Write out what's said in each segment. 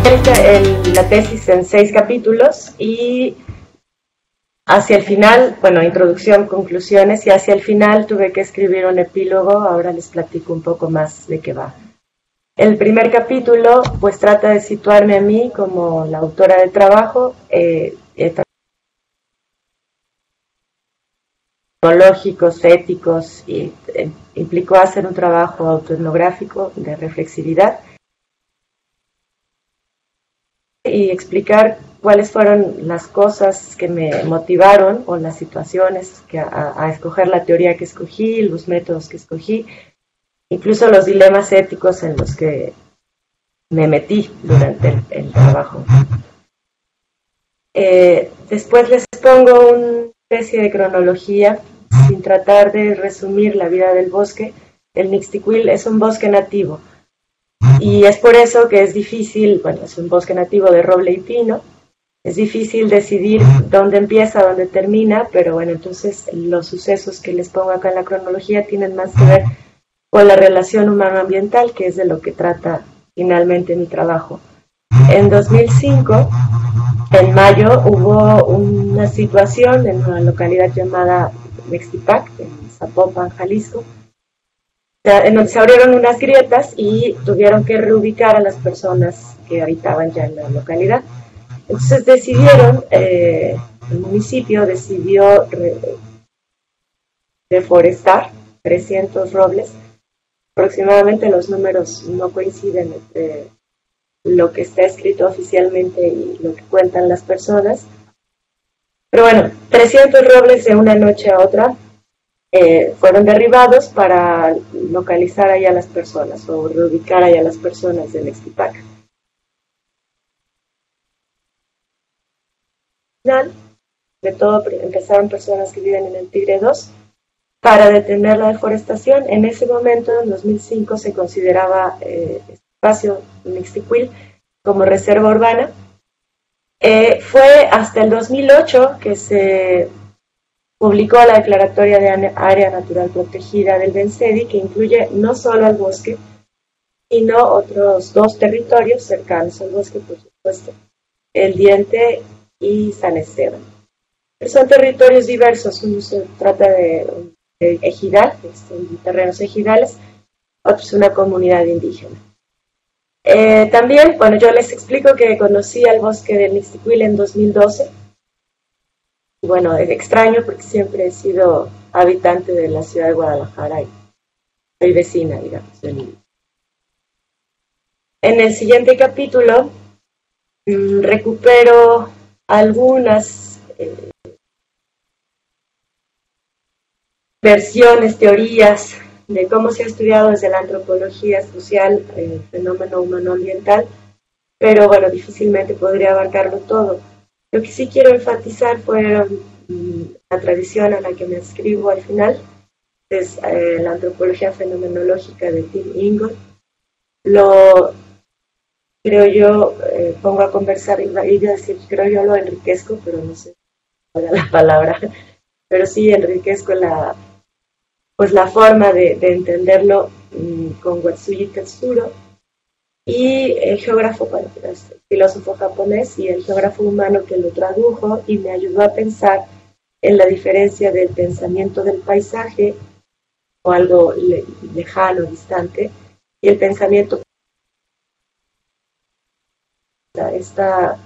la tesis en 6 capítulos y hacia el final, bueno, introducción, conclusiones, y hacia el final tuve que escribir un epílogo. Ahora les platico un poco más de qué va. El primer capítulo pues trata de situarme a mí como la autora del trabajo, tecnológicos, éticos, y implicó hacer un trabajo autoetnográfico de reflexividad y explicar cuáles fueron las cosas que me motivaron o las situaciones a escoger la teoría que escogí, los métodos que escogí, incluso los dilemas éticos en los que me metí durante el trabajo. Después les pongo una especie de cronología sin tratar de resumir la vida del bosque. El Mixtiquil es un bosque nativo y es por eso que es difícil, bueno, es un bosque nativo de roble y pino, es difícil decidir dónde empieza, dónde termina, pero bueno, entonces los sucesos que les pongo acá en la cronología tienen más que ver con la relación humano-ambiental, que es de lo que trata finalmente mi trabajo. En 2005, en mayo, hubo una situación en una localidad llamada Mextipac, en Zapopan, Jalisco, en donde se abrieron unas grietas y tuvieron que reubicar a las personas que habitaban ya en la localidad. Entonces decidieron, el municipio decidió reforestar 300 robles. Aproximadamente los números no coinciden entre lo que está escrito oficialmente y lo que cuentan las personas. Pero bueno, 300 robles de una noche a otra fueron derribados para localizar allá a las personas o reubicar allá a las personas de Mextipac. Al final de todo empezaron personas que viven en el Tigre 2 para detener la deforestación. En ese momento, en 2005, se consideraba espacio Mixtiquil como reserva urbana. Fue hasta el 2008 que se publicó la declaratoria de área natural protegida del Bensedi, que incluye no solo al bosque, sino otros 2 territorios cercanos al bosque, por supuesto, El Diente y San Esteban. Son territorios diversos. Uno se trata de ejidal, de terrenos ejidales, otro es una comunidad indígena. También, bueno, yo les explico que conocí al bosque del Mixtiquil en 2012. Y bueno, es extraño porque siempre he sido habitante de la ciudad de Guadalajara y soy vecina, digamos, de mí. En el siguiente capítulo recupero algunas versiones, teorías de cómo se ha estudiado desde la antropología social el fenómeno humano-ambiental, pero bueno, difícilmente podría abarcarlo todo. Lo que sí quiero enfatizar fue la tradición a la que me adscribo al final, es la antropología fenomenológica de Tim Ingold. Lo creo yo, pongo a conversar, y a decir, creo yo lo enriquezco, pero no sé cuál es la palabra, pero sí enriquezco la forma de entenderlo con Watsuji Katsuro, y el geógrafo, el filósofo japonés y el geógrafo humano que lo tradujo y me ayudó a pensar en la diferencia del pensamiento del paisaje o algo lejano, distante, y el pensamiento, esta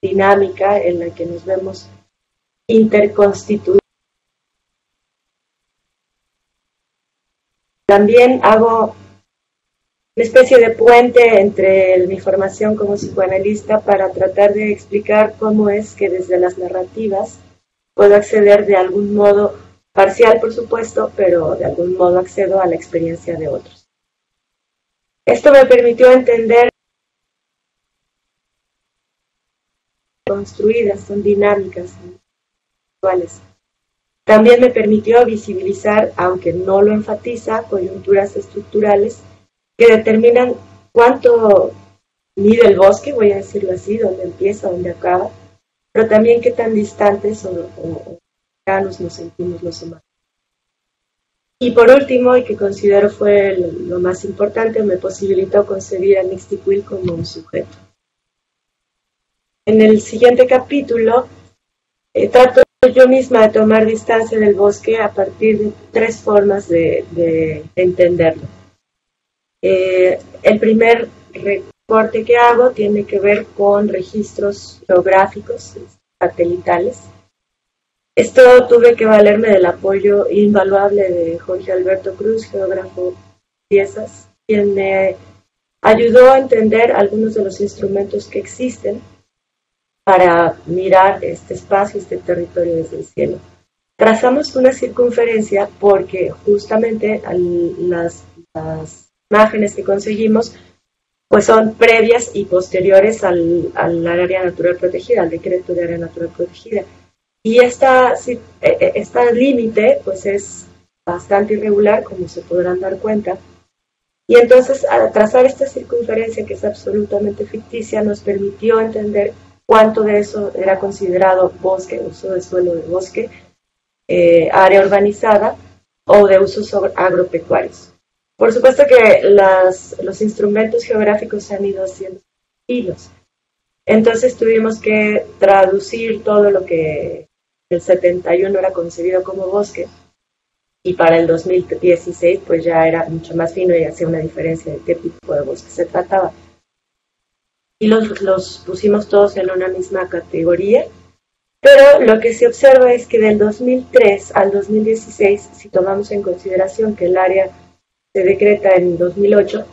dinámica en la que nos vemos interconstituidos. También hago una especie de puente entre mi formación como psicoanalista para tratar de explicar cómo es que desde las narrativas puedo acceder de algún modo, parcial por supuesto, pero de algún modo accedo a la experiencia de otros. Esto me permitió entender construidas, son dinámicas, actuales. También me permitió visibilizar, aunque no lo enfatiza, coyunturas estructurales que determinan cuánto mide el bosque, voy a decirlo así, dónde empieza, dónde acaba, pero también qué tan distantes o cercanos nos sentimos los humanos. Y por último, y que considero fue lo más importante, me posibilitó concebir al Mixtiquil como un sujeto. En el siguiente capítulo trato yo misma de tomar distancia del bosque a partir de tres formas de entenderlo. El primer recorte que hago tiene que ver con registros geográficos satelitales. Esto tuve que valerme del apoyo invaluable de Jorge Alberto Cruz, geógrafo piezas, quien me ayudó a entender algunos de los instrumentos que existen para mirar este espacio, este territorio desde el cielo. Trazamos una circunferencia porque justamente las imágenes que conseguimos pues son previas y posteriores al área natural protegida, al decreto de área natural protegida. Y esta límite pues es bastante irregular, como se podrán dar cuenta. Y entonces, al trazar esta circunferencia, que es absolutamente ficticia, nos permitió entender cuánto de eso era considerado bosque, uso de suelo de bosque, área urbanizada o de usos agropecuarios. Por supuesto que los instrumentos geográficos se han ido haciendo finos. Entonces tuvimos que traducir todo lo que en el 71 era concebido como bosque, y para el 2016 pues ya era mucho más fino y hacía una diferencia de qué tipo de bosque se trataba. Y los pusimos todos en una misma categoría, pero lo que se observa es que del 2003 al 2016, si tomamos en consideración que el área se decreta en 2008,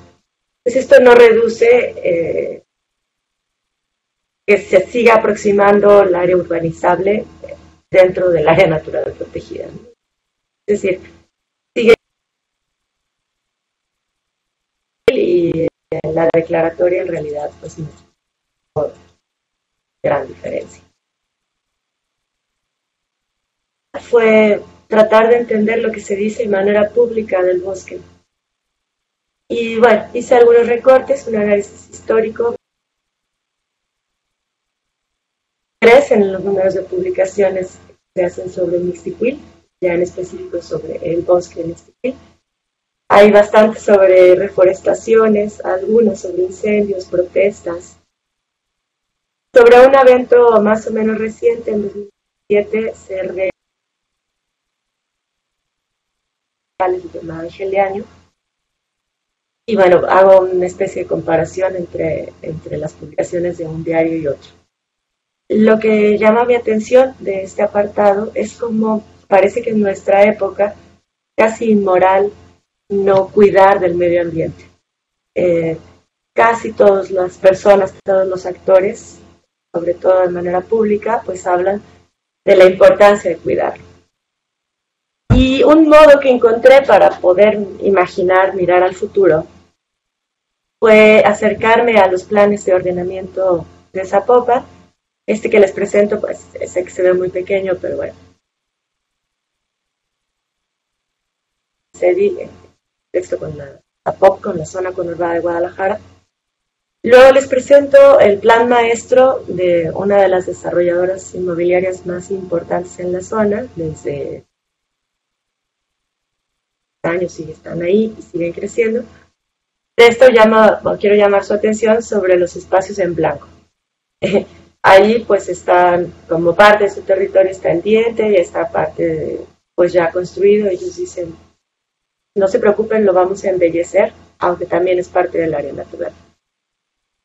pues esto no reduce que se siga aproximando el área urbanizable dentro del área natural protegida, ¿no? Es decir, sigue y la declaratoria en realidad pues no hay gran diferencia. Fue tratar de entender lo que se dice de manera pública del bosque. Y bueno, hice algunos recortes, un análisis histórico. Crecen los números de publicaciones que se hacen sobre Mixtiquil, ya en específico sobre el bosque de Mixtiquil. Hay bastante sobre reforestaciones, algunos sobre incendios, protestas. Sobre un evento más o menos reciente, en 2007, se llamado Angeliano. Y bueno, hago una especie de comparación entre las publicaciones de un diario y otro. Lo que llama mi atención de este apartado es cómo parece que en nuestra época casi inmoral no cuidar del medio ambiente. Casi todas las personas, todos los actores, sobre todo de manera pública, pues hablan de la importancia de cuidarlo. Y un modo que encontré para poder imaginar, mirar al futuro, fue acercarme a los planes de ordenamiento de Zapopan. Este que les presento, pues sé que se ve muy pequeño, pero bueno. Se dice texto con la Zapopan, con la zona conurbada de Guadalajara. Luego les presento el plan maestro de una de las desarrolladoras inmobiliarias más importantes en la zona, desde años y están ahí y siguen creciendo. De esto quiero llamar su atención sobre los espacios en blanco. Ahí pues están, como parte de su territorio está el diente y esta parte pues ya construido. Ellos dicen, no se preocupen, lo vamos a embellecer, aunque también es parte del área natural.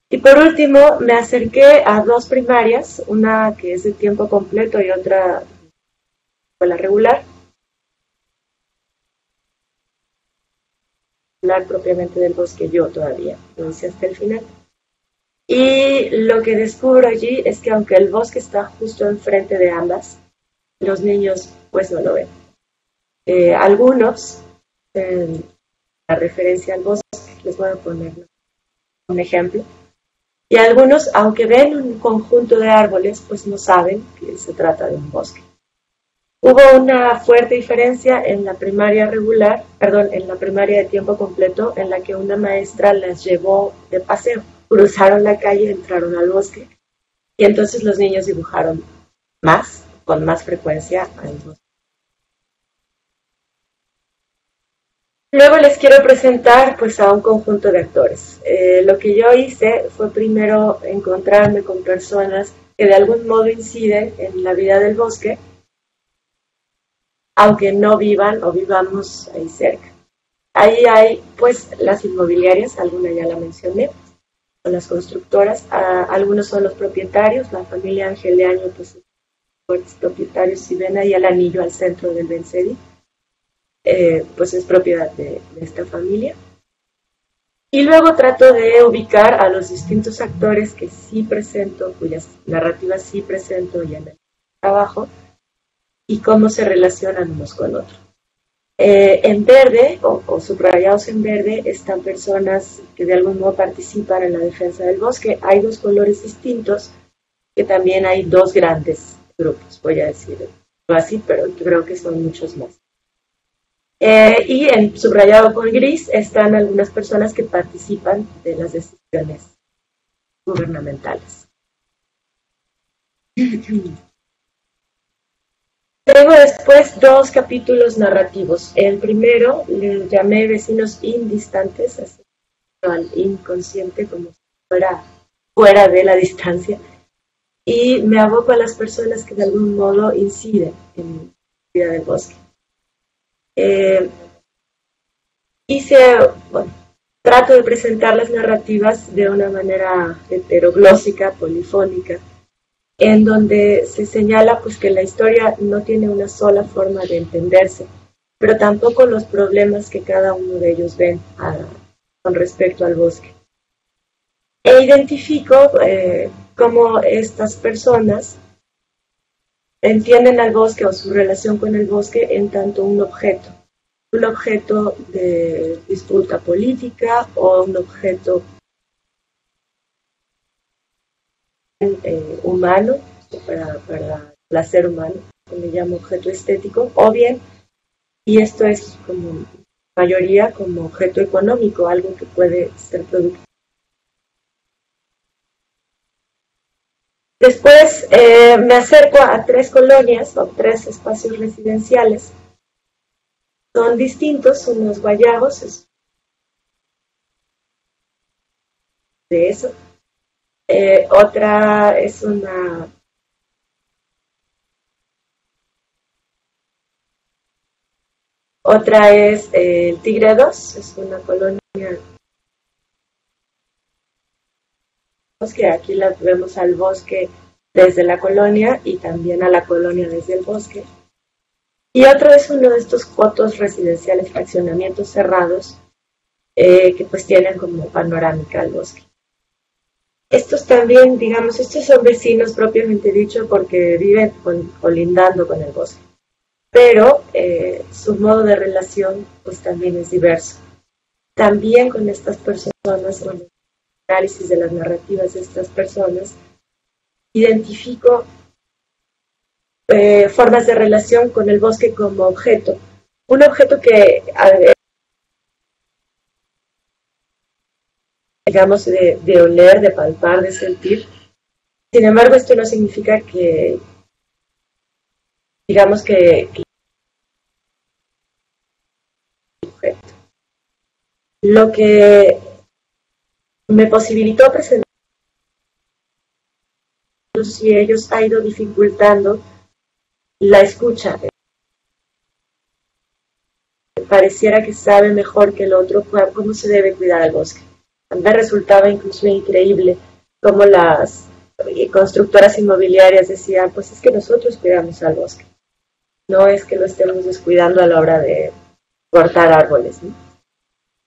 Y por último me acerqué a dos primarias, una que es de tiempo completo y otra escuela regular. Hablar propiamente del bosque yo todavía, lo hice hasta el final. Y lo que descubro allí es que aunque el bosque está justo enfrente de ambas, los niños pues no lo ven. Algunos, la referencia al bosque, les voy a poner un ejemplo, y algunos, aunque ven un conjunto de árboles, pues no saben que se trata de un bosque. Hubo una fuerte diferencia en la primaria en la primaria de tiempo completo, en la que una maestra las llevó de paseo. Cruzaron la calle, entraron al bosque y entonces los niños dibujaron con más frecuencia al bosque. Luego les quiero presentar pues a un conjunto de actores. Lo que yo hice fue primero encontrarme con personas que de algún modo inciden en la vida del bosque, aunque no vivan o vivamos ahí cerca. Ahí hay pues las inmobiliarias, alguna ya la mencioné, o las constructoras, algunos son los propietarios, la familia Angeleaño, pues fuertes propietarios. Si ven ahí el anillo al centro del Bencedi, pues es propiedad de esta familia. Y luego trato de ubicar a los distintos actores que sí presento, cuyas narrativas sí presento y en el trabajo, y cómo se relacionan unos con otros. En verde, o subrayados en verde, están personas que de algún modo participan en la defensa del bosque. Hay dos colores distintos, que también hay dos grandes grupos, voy a decirlo así, pero creo que son muchos más. Y en subrayado con gris están algunas personas que participan de las decisiones gubernamentales. Tengo después dos capítulos narrativos. El primero le llamé Vecinos Indistantes, así al inconsciente como si fuera de la distancia, y me aboco a las personas que de algún modo inciden en la vida del bosque. Trato de presentar las narrativas de una manera heteroglósica, polifónica, en donde se señala pues que la historia no tiene una sola forma de entenderse, pero tampoco los problemas que cada uno de ellos ven con respecto al bosque. E identifico cómo estas personas entienden al bosque o su relación con el bosque en tanto un objeto de disputa política o un objeto humano, para placer humano, que le llamo objeto estético, o bien, y esto es como mayoría, como objeto económico, algo que puede ser productivo. Después me acerco a tres colonias o tres espacios residenciales. Son distintos, unos guayabos, de eso. Otra es el Tigre 2, es una colonia que aquí la vemos al bosque desde la colonia y también a la colonia desde el bosque. Y otro es uno de estos cotos residenciales, fraccionamientos cerrados, que pues tienen como panorámica al bosque. Estos también, digamos, estos son vecinos propiamente dicho porque viven colindando con el bosque, pero su modo de relación pues también es diverso. También con estas personas, con el análisis de las narrativas de estas personas, identifico formas de relación con el bosque como objeto. Un objeto que, digamos, de oler, de palpar, de sentir. Sin embargo, esto no significa que, digamos que objeto. Lo que me posibilitó presentar y ellos ha ido dificultando la escucha. Pareciera que sabe mejor que el otro cómo se debe cuidar al bosque. A mí me resultaba incluso increíble cómo las constructoras inmobiliarias decían, pues es que nosotros cuidamos al bosque, no es que lo estemos descuidando a la hora de cortar árboles, ¿no?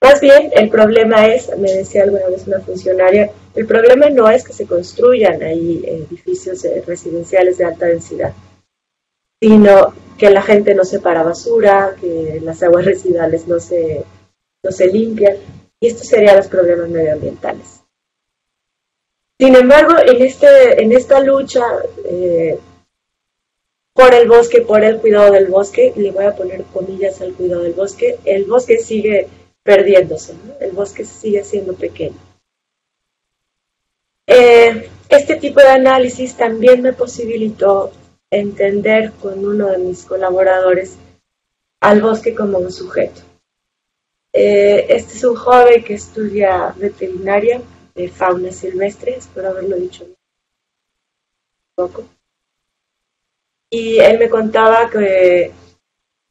Más bien, el problema es, me decía alguna vez una funcionaria, el problema no es que se construyan ahí edificios residenciales de alta densidad, sino que la gente no separa basura, que las aguas residuales no se limpian, y estos serían los problemas medioambientales. Sin embargo, en esta lucha por el bosque, por el cuidado del bosque, le voy a poner comillas al cuidado del bosque, el bosque sigue perdiéndose, ¿no? El bosque sigue siendo pequeño. Este tipo de análisis también me posibilitó entender con uno de mis colaboradores al bosque como un sujeto. Este es un joven que estudia veterinaria, fauna silvestre, espero haberlo dicho bien. poco. Y él me contaba que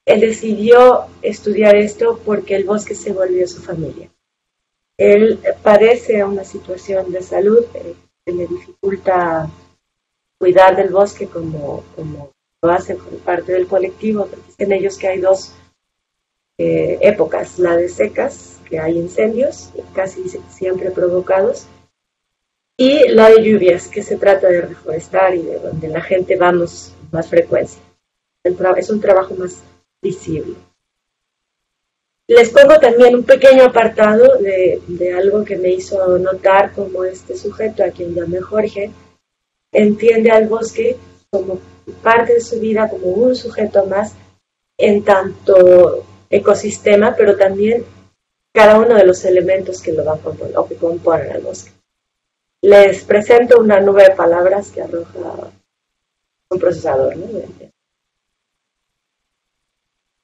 él decidió estudiar esto porque el bosque se volvió su familia. Él padece una situación de salud que le dificulta cuidar del bosque como lo hacen por parte del colectivo, porque dicen ellos que hay dos épocas, la de secas, que hay incendios, casi siempre provocados, y la de lluvias, que se trata de reforestar y de donde la gente va más frecuencia. Es un trabajo más visible. Les pongo también un pequeño apartado de algo que me hizo notar como este sujeto, a quien llamé Jorge, entiende al bosque como parte de su vida, como un sujeto más, en tanto ecosistema, pero también cada uno de los elementos que lo van a componer, o que componen el bosque. Les presento una nube de palabras que arroja un procesador, ¿no?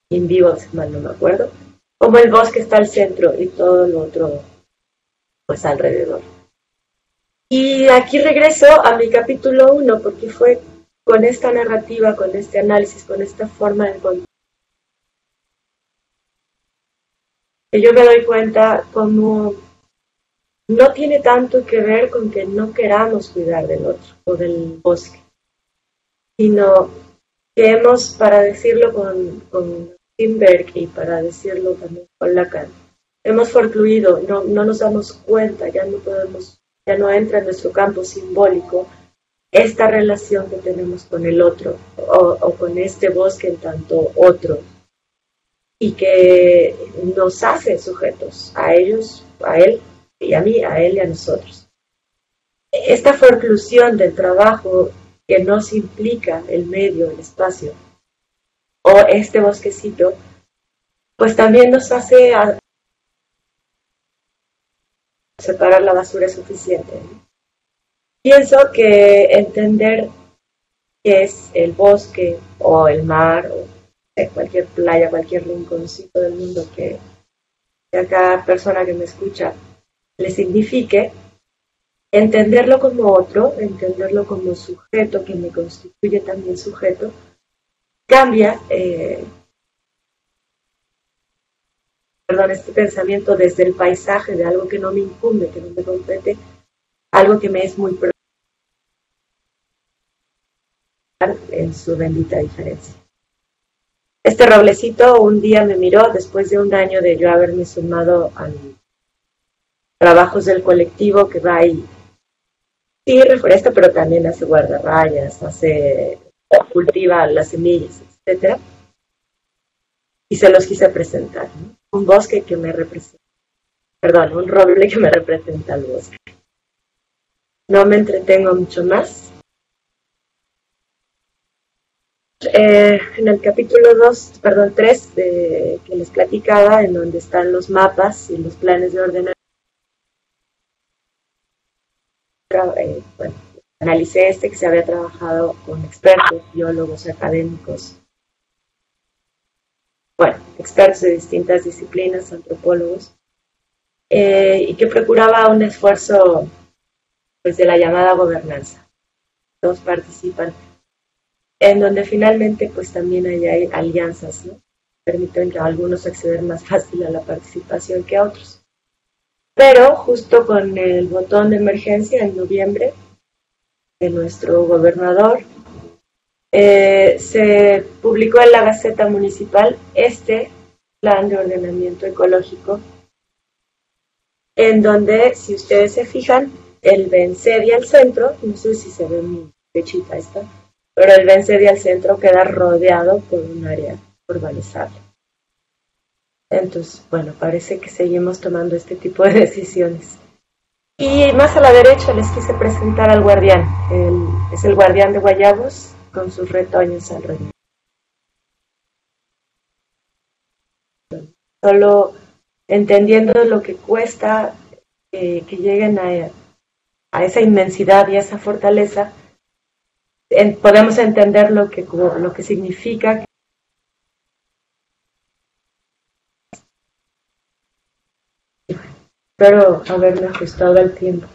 In vivo, si mal no me acuerdo. Como el bosque está al centro y todo lo otro, pues alrededor. Y aquí regreso a mi capítulo 1, porque fue con esta narrativa, con este análisis, con esta forma de contar, que yo me doy cuenta como no tiene tanto que ver con que no queramos cuidar del otro o del bosque, sino que hemos, para decirlo con Timberg y para decirlo también con Lacan, hemos forcluido, no nos damos cuenta, ya no entra en nuestro campo simbólico esta relación que tenemos con el otro o con este bosque en tanto otro, y que nos hace sujetos a ellos, a él y a mí, a él y a nosotros. Esta forclusión del trabajo que nos implica el medio, el espacio, o este bosquecito, pues también nos hace separar la basura es suficiente. Pienso que entender qué es el bosque o el mar o cualquier playa, cualquier rinconcito del mundo que a cada persona que me escucha le signifique, entenderlo como otro, entenderlo como sujeto que me constituye también sujeto, cambia este pensamiento desde el paisaje de algo que no me incumbe, que no me compete, algo que me es muy personal en su bendita diferencia. Este roblecito un día me miró después de un año de yo haberme sumado a trabajos del colectivo que va y sí reforesta, pero también hace guardarrayas, cultiva las semillas, etcétera. Y se los quise presentar, ¿no? Un bosque que me representa, perdón, un roble que me representa al bosque. No me entretengo mucho más. En el capítulo 3 que les platicaba, en donde están los mapas y los planes de ordenación, analicé que se había trabajado con expertos, biólogos, académicos, expertos de distintas disciplinas, antropólogos, y que procuraba un esfuerzo pues, de la llamada gobernanza. Todos participan, en donde finalmente pues también hay alianzas, ¿no? Permiten a algunos acceder más fácil a la participación que a otros. Pero justo con el botón de emergencia en noviembre de nuestro gobernador, se publicó en la Gaceta Municipal este plan de ordenamiento ecológico, en donde, si ustedes se fijan, el Bencedia al centro, no sé si se ve muy pechita esta, pero el Bencedia al centro queda rodeado por un área urbanizable. Entonces, parece que seguimos tomando este tipo de decisiones. Y más a la derecha les quise presentar al guardián. Es el guardián de Guayabos con sus retoños alrededor. Solo entendiendo lo que cuesta que lleguen a esa inmensidad y a esa fortaleza, podemos entender lo que significa. Espero haberme ajustado al tiempo.